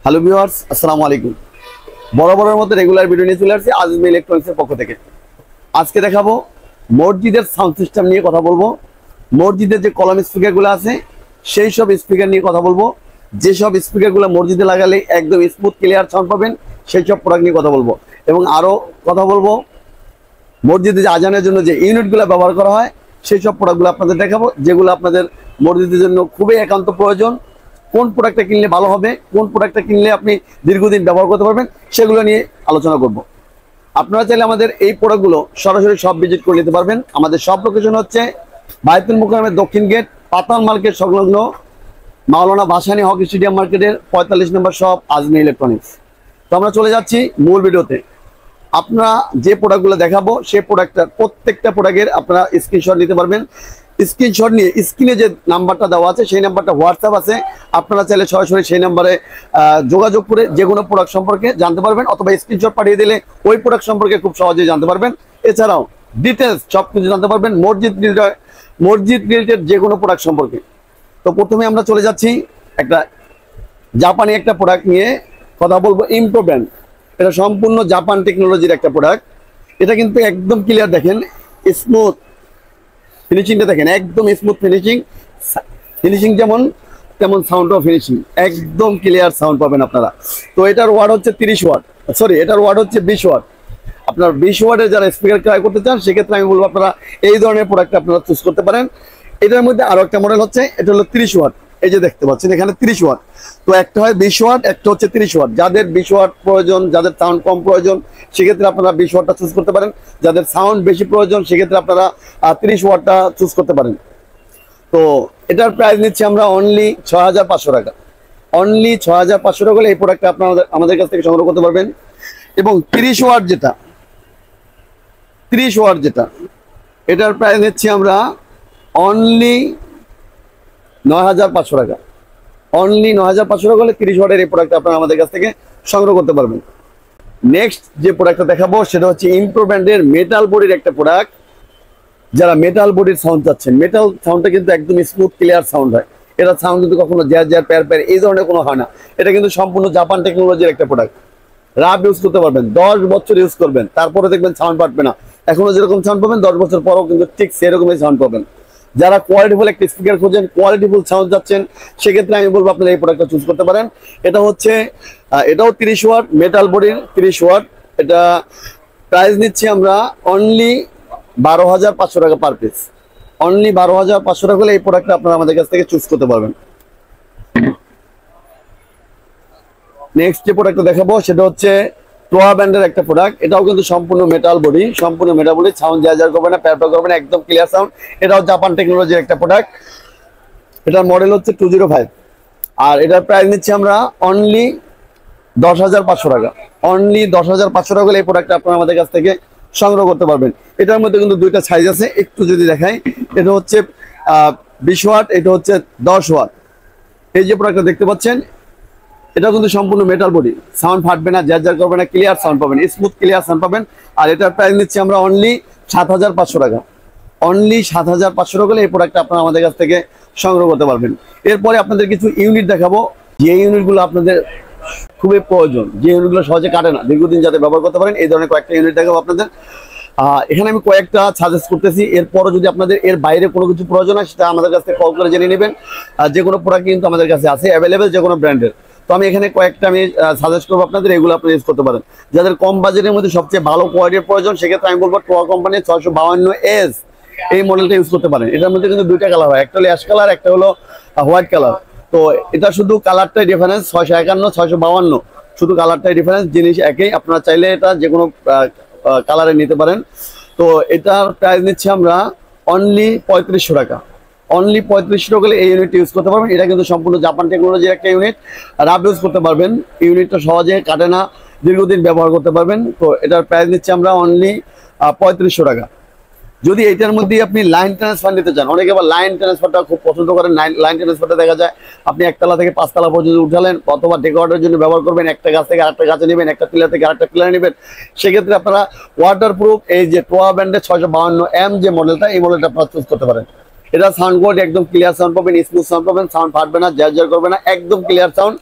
Hello viewers, আসসালামু আলাইকুম। বরাবরের মতো রেগুলার ভিডিও নিয়ে চলে আসছি আজিম ইলেকট্রনিক্সের পক্ষ থেকে। আজকে দেখাবো মসজিদের সাউন্ড সিস্টেম নিয়ে কথা বলবো। মসজিদের যে কলাম স্পিকারগুলো আছে সেই সব স্পিকার নিয়ে কথা বলবো। যেসব স্পিকারগুলো মসজিদে লাগালে একদম স্মুথ ক্লিয়ার সাউন্ড পাবেন সেই সব প্রোডাক্ট নিয়ে কথা বলবো। এবং আরও কথা বলবো মসজিদে যে আজানের জন্য যে ইউনিটগুলো ব্যবহার করা হয় সেই সব প্রোডাক্টগুলো আপনাদের দেখাবো, যেগুলো আপনাদের মসজিদের জন্য খুবই একান্ত প্রয়োজন। কোন প্রোডাক্টটা কিনলে ভালো হবে, কোন প্রোডাক্টটা কিনলে আপনি দীর্ঘদিন ব্যবহার করতে পারবেন, সেগুলো নিয়ে আলোচনা করব। আপনারা চাইলে আমাদের এই প্রোডাক্টগুলো সরাসরি সব ভিজিট করে নিতে পারবেন। আমাদের সব লোকেশন হচ্ছে বায়তুল মুকাররমের দক্ষিণ গেট, পাতাল মার্কেট সংলগ্ন মাওলানা ভাসানী হকি স্টেডিয়াম মার্কেটের 45 নম্বর শপ আজমি ইলেকট্রনিক্স। তো আমরা চলে যাচ্ছি মূল ভিডিওতে। আপনারা যে প্রোডাক্টগুলো দেখাবো সেই প্রত্যেকটা প্রোডাক্টের আপনারা স্ক্রিনশট নিতে পারবেন। স্ক্রিনশট নিয়ে স্ক্রিনে যে নাম্বারটা দেওয়া আছে সেই নাম্বারটা হোয়াটসঅ্যাপ আছে, আপনারা চাইলে সরাসরি সেই নাম্বারে যোগাযোগ করে যে কোনো প্রোডাক্ট সম্পর্কে জানতে পারবেন, অথবা স্ক্রিনশট পাঠিয়ে দিলে ওই প্রোডাক্ট সম্পর্কে খুব সহজেই জানতে পারবেন। এছাড়াও ডিটেলস সব কিছু জানতে পারবেন মসজিদ রিলেটেড যে কোনো প্রোডাক্ট সম্পর্কে। তো প্রথমে আমরা চলে যাচ্ছি একটা জাপানি একটা প্রোডাক্ট নিয়ে কথা বলবো, ইমপ্রো ব্র্যান্ড। এটা সম্পূর্ণ জাপান টেকনোলজির একটা প্রোডাক্ট। এটা কিন্তু একদম ক্লিয়ার, দেখেন স্মুথ ফিনিশিংটা, দেখেন একদম স্মুথ ফিনিশিং যেমন তেমন সাউন্ড অফ ফিনিশিং, একদম ক্লিয়ার সাউন্ড পাবেন আপনারা। তো এটার ওয়াট হচ্ছে 30 ওয়াট, সরি এটার ওয়াট হচ্ছে 20 ওয়াট। আপনার 20 ওয়াটের যারা স্পিকার ক্রয় করতে চান সেক্ষেত্রে আমি বলবো আপনারা এই ধরনের প্রোডাক্ট আপনারা চুজ করতে পারেন। এটার মধ্যে আরো একটা মডেল হচ্ছে, এটা হলো 30 ওয়াট। এই যে দেখতে পাচ্ছেন এখানে 30 ওয়াট। তো একটা হয় 20 ওয়াট, একটা হচ্ছে 30 ওয়াট। যাদের 20 ওয়াট প্রয়োজন, যাদের সাউন্ড কম প্রয়োজন, সেক্ষেত্রে আপনারা 20 ওয়াটটা চুজ করতে পারেন। যাদের সাউন্ড বেশি প্রয়োজন সেক্ষেত্রে আপনারা 30 ওয়াটটা চুজ করতে পারেন। তো এটার প্রাইস নিচ্ছি আমরা অনলি 6500 টাকা। অনলি 6500 টাকা হলে এই প্রোডাক্টটা আপনারা আমাদের কাছ থেকে সংগ্রহ করতে পারবেন। এবং 30 ওয়াট যেটা এটার প্রাইস নিচ্ছি আমরা অনলি 9500 টাকা। অনলি 9500 টাকা হলে 30 ওয়াটের এই প্রোডাক্ট আপনারা আমাদের কাছ থেকে সংগ্রহ করতে পারবেন। নেক্সট যে প্রোডাক্টটা দেখাবো সেটা হচ্ছে ইমপ্রো ব্র্যান্ডের মেটাল বডির একটা প্রোডাক্ট। যারা মেটাল বডির সাউন্ড চাচ্ছেন, মেটাল সাউন্ডটা কিন্তু একদম স্মুথ ক্লিয়ার সাউন্ড হয়। এটা সাউন্ড কিন্তু কখনো জ্যার প্যার এই ধরনের কোনো হয় না। এটা কিন্তু সম্পূর্ণ জাপান টেকনোলজির একটা প্রোডাক্ট। রাফ ইউজ করতে পারবেন, 10 বছর ইউজ করবেন, তারপরে দেখবেন সাউন্ড পাবে না। এখনো যেরকম সাউন্ড পাবেন 10 বছর পরেও কিন্তু ঠিক সেরকমই সাউন্ড পাবেন। যারা কোয়ালিটিফুল একটা স্পিকার খোঁজেন, কোয়ালিটিফুল সাউন্ড যাচ্ছেন, সেক্ষেত্রে আমি বলবো আপনারা এই প্রোডাক্টটা চুজ করতে পারেন। এটা হচ্ছে এটাও 30 ওয়াট, মেটাল বডির 30 ওয়াট। এটা প্রাইস নিচ্ছি আমরা অনলি 12500 টাকা পার পিস। অনলি 12500 টাকা হলে এই প্রোডাক্টটা আপনারা আমাদের কাছ থেকে চুজ করতে পারবেন। নেক্সট যে প্রোডাক্টটা দেখাবো সেটা হচ্ছে টোয়া ব্র্যান্ডের একটা প্রোডাক্ট। এটাও কিন্তু সম্পূর্ণ মেটাল বডি, সাউন্ড জ্যার করবে না, প্যার করবে না, একদম ক্লিয়ার সাউন্ড। এটাও জাপান টেকনোলজির একটা প্রোডাক্ট। এটার মডেল হচ্ছে 205। আর এটার প্রাইস নিচ্ছি আমরা অনলি 10500 টাকা। অনলি 10500 টাকা হলে এই প্রোডাক্টটা আপনারা আমাদের কাছ থেকে সংগ্রহ করতে পারবেন। এটার মধ্যে কিন্তু দুইটা সাইজ আছে, একটু যদি দেখাই। এটা হচ্ছে 20 ওয়াট, এটা হচ্ছে 10 ওয়াট। এই যে প্রোডাক্টটা দেখতে পাচ্ছেন এটা কিন্তু সম্পূর্ণ মেটাল বডি, সাউন্ড ফাটবে না, জ্যার করবে না, ক্লিয়ার সাউন্ড পাবেন, স্মুথ ক্লিয়ার সাউন্ড পাবেন। আর এটার প্রাইস নিচ্ছি আমরা অনলি 7500 টাকা। অনলি 7500 টাকা হলে এই প্রোডাক্টটা আপনারা আমাদের কাছ থেকে সংগ্রহ করতে পারবেন। এরপরে আপনাদের কিছু ইউনিট দেখাবো, যে ইউনিটগুলো আপনাদের খুবই প্রয়োজন, যে ইউনিটগুলো সহজে কাটে না, দীর্ঘদিন যাতে ব্যবহার করতে পারেন, এই ধরনের কয়েকটা ইউনিট দেখাবো আপনাদের। এখানে আমি কয়েকটা সাজেস্ট করতেছি। এরপরও যদি আপনাদের এর বাইরে কোনো কিছু প্রয়োজন হয় সেটা আমাদের কাছ থেকে কল করে জেনে নেবেন। যে কোনো প্রোডাক্ট কিন্তু আমাদের কাছে আছে অ্যাভেলেবেল, যে কোনো ব্র্যান্ডের। তো আমি এখানে কয়েকটা আমি সাজেস্ট করবো আপনাদের, এগুলো আপনি ইউজ করতে পারেন। যাদের কম বাজেটের মধ্যে সবচেয়ে ভালো কোয়ালিটির প্রয়োজন সেক্ষেত্রে আমি বলবো টোয়া কোম্পানির 652S এই মডেলটা ইউজ করতে পারেন। এটার মধ্যে কিন্তু দুইটা কালার হয়, একটা হলো অ্যাশ কালার, একটা হলো হোয়াইট কালার। তো এটা শুধু কালারটাই ডিফারেন্স, 651 652 শুধু কালারটাই ডিফারেন্স, জিনিস একই। আপনারা চাইলে এটা যে কোনো কালারে নিতে পারেন। তো এটার প্রাইস নিচ্ছি আমরা অনলি 3500 টাকা। অনলি 3500 টাকা হলে এই ইউনিট ইউজ করতে পারবেন। এটা কিন্তু সম্পূর্ণ জাপান টেকনোলজির একটা ইউনিট, রাফ ইউজ করতে পারবেন। ইউনিটটা সহজে কাটে না, দীর্ঘদিন ব্যবহার করতে পারবেন। তো এটার প্রাইস নিচ্ছি আমরা অনলি 3500 টাকা। যদি এটার মধ্যে আপনি লাইন ট্রান্সফার নিতে চান, অনেকে আবার লাইন ট্রান্সফারটা খুব পছন্দ করেন। লাইন ট্রান্সফারটা দেখা যায় আপনি একতলা থেকে 5 তলা পর্যন্ত উঠালেন, অথবা ডেকোরেটের জন্য ব্যবহার করবেন, একটা গাছ থেকে আরেকটা গাছে নেবেন, একটা পিলার থেকে আরেকটা পিলার নেবেন। সেক্ষেত্রে আপনারা ওয়াটারপ্রুফ এই যে টোয়া ব্র্যান্ডের 652M যে মডেলটা, এই মডেলটা আপনারা চুজ করতে পারেন। এটা সাউন্ড কোয়ালিটি একদম ক্লিয়ার সাউন্ড পাবেন, স্মুথ সাউন্ড পাবেন, সাউন্ড ফাটবে না, জ্যার করবে না, একদম ক্লিয়ার সাউন্ড।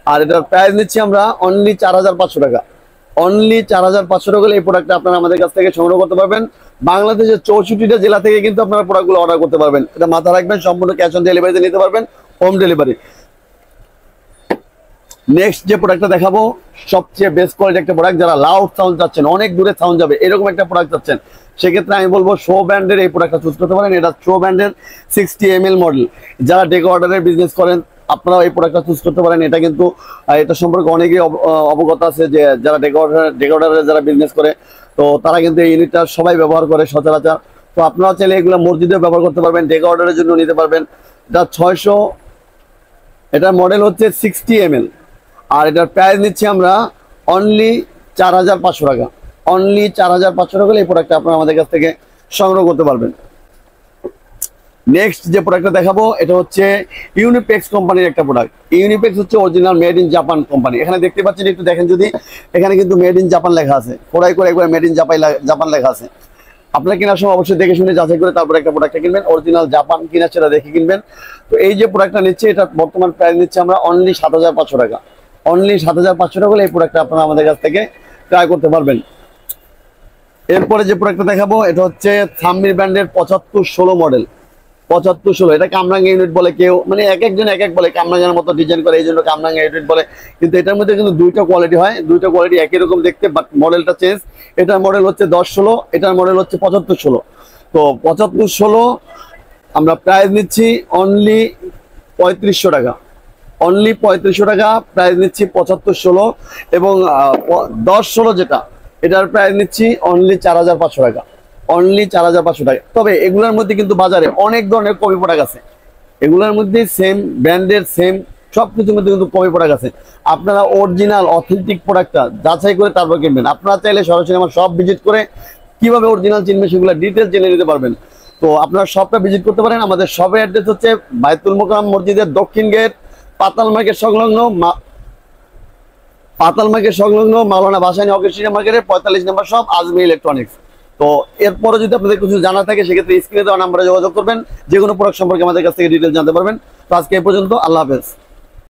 আর এটার প্রাইস নিচ্ছি আমরা অনলি 4500 টাকা। অনলি 4500 টাকা হলে এই প্রোডাক্টটা আপনারা আমাদের কাছ থেকে সংগ্রহ করতে পারবেন। বাংলাদেশের 64টা জেলা থেকে কিন্তু আপনারা প্রোডাক্টগুলো অর্ডার করতে পারবেন। এটা মাথায় রাখবেন, সম্পূর্ণ ক্যাশ অন ডেলিভারিতে নিতে পারবেন, হোম ডেলিভারি। নেক্সট যে প্রোডাক্টটা দেখাবো সবচেয়ে বেস্ট কোয়ালিটি একটা প্রোডাক্ট, যারা লাউড সাউন্ড চাচ্ছেন, অনেক দূরে সাউন্ড যাবে এরকম একটা প্রোডাক্ট চাচ্ছেন, সেক্ষেত্রে আমি বলবো শো ব্র্যান্ডের এই প্রোডাক্টটা চুজ করতে পারেন। এটা শো ব্র্যান্ডের 60 ml মডেল। যারা ডেকো অর্ডারের বিজনেস করেন আপনারা এই প্রোডাক্টটা চুজ করতে পারেন। এটা কিন্তু এটা সম্পর্কে অনেকেই অবগত আছে যে যারা ডেকো অর্ডারের যারা বিজনেস করে, তো তারা কিন্তু এই ইউনিটটা সবাই ব্যবহার করে সচরাচর। তো আপনারা চাইলে এগুলো মসজিদে ব্যবহার করতে পারবেন, ডেকো অর্ডারের জন্য নিতে পারবেন। এটা 600, এটার মডেল হচ্ছে 60 ml। আর এটার প্রাইস নিচ্ছি আমরা অনলি 4500 টাকা। অনলি 4500 টাকা হলে এই প্রোডাক্টটা আপনারা আমাদের কাছ থেকে সংগ্রহ করতে পারবেন। নেক্সট যে প্রোডাক্টটা দেখাবো এটা হচ্ছে ইউনিপেক্স কোম্পানির একটা প্রোডাক্ট। ইউনিপেক্স হচ্ছে original made in Japan company. এখানে দেখতে পাচ্ছেন, একটু দেখেন যদি, এখানে কিন্তু মেড ইন জাপান লেখা আছে, কোড়াই করে একবার মেড ইন জাপান লেখা আছে। আপনারা কেনার সময় অবশ্যই দেখে শুনে যাচাই করে তারপরে একটা প্রোডাক্টটা কিনবেন, অরিজিনাল জাপান কিনা সেটা দেখে কিনবেন। তো এই যে প্রোডাক্টটা নিচ্ছে, এটা বর্তমান প্রাইস নিচ্ছে আমরা অনলি 7500 টাকা। অনলি 7500 টাকা হলে এই প্রোডাক্টটা আপনারা আমাদের কাছ থেকে ক্রয় করতে পারবেন। এরপরে যে প্রোডাক্টটা দেখাবো এটা হচ্ছে থাম্মির ব্র্যান্ডের 7516 মডেল। 7516 এটা কামরাঙ্গা ইউনিট বলে, কেউ মানে এক একজন এক এক বলে, কামরাঙ্গার মতো ডিজাইন করে এই জন্য কামরাঙ্গা ইউনিট বলে। কিন্তু এটার মধ্যে কিন্তু দুইটা কোয়ালিটি হয়, দুইটা কোয়ালিটি একই রকম দেখতে, বাট মডেলটা চেঞ্জ। এটার মডেল হচ্ছে 1016, এটার মডেল হচ্ছে 7516। তো 7516 আমরা প্রাইস নিচ্ছি অনলি 3500 টাকা। অনলি 3500 টাকা প্রাইস নিচ্ছি 7516। এবং 1016 যেটা, এটার প্রাইস নিচ্ছি অনলি 4500 টাকা। অনলি 4500 টাকা। তবে এগুলোর মধ্যে কিন্তু বাজারে অনেক ধরনের কপি প্রোডাক্ট আছে, এগুলোর মধ্যে সেম ব্র্যান্ডের সেম সবকিছুর মধ্যে কিন্তু কপি প্রোডাক্ট আছে। আপনারা অরিজিনাল অথেন্টিক প্রোডাক্টটা যাচাই করে তারপর কিনবেন। আপনারা চাইলে সরাসরি আমার শপ ভিজিট করে কিভাবে অরিজিনাল চিনবেন সেগুলো ডিটেলস জেনে নিতে পারবেন। তো আপনারা শপটা ভিজিট করতে পারেন। আমাদের শপের অ্যাড্রেস হচ্ছে বায়তুল মোকাররম মসজিদের দক্ষিণ গেট, পাতাল মার্কেট সংলগ্ন মাওলানা ভাসানী অকেশিয়া মার্কেটের 45 নম্বর শপ, আজমি ইলেকট্রনিক্স। তো এরপরে যদি আপনাদের কিছু জানা থাকে সেক্ষেত্রে স্ক্রিনে দেওয়া নাম্বারে যোগাযোগ করবেন, যে কোনো প্রোডাক্ট সম্পর্কে আমাদের কাছ থেকে ডিটেলস জানতে পারবেন। তো আজকে এই পর্যন্ত, আল্লাহ হাফেজ।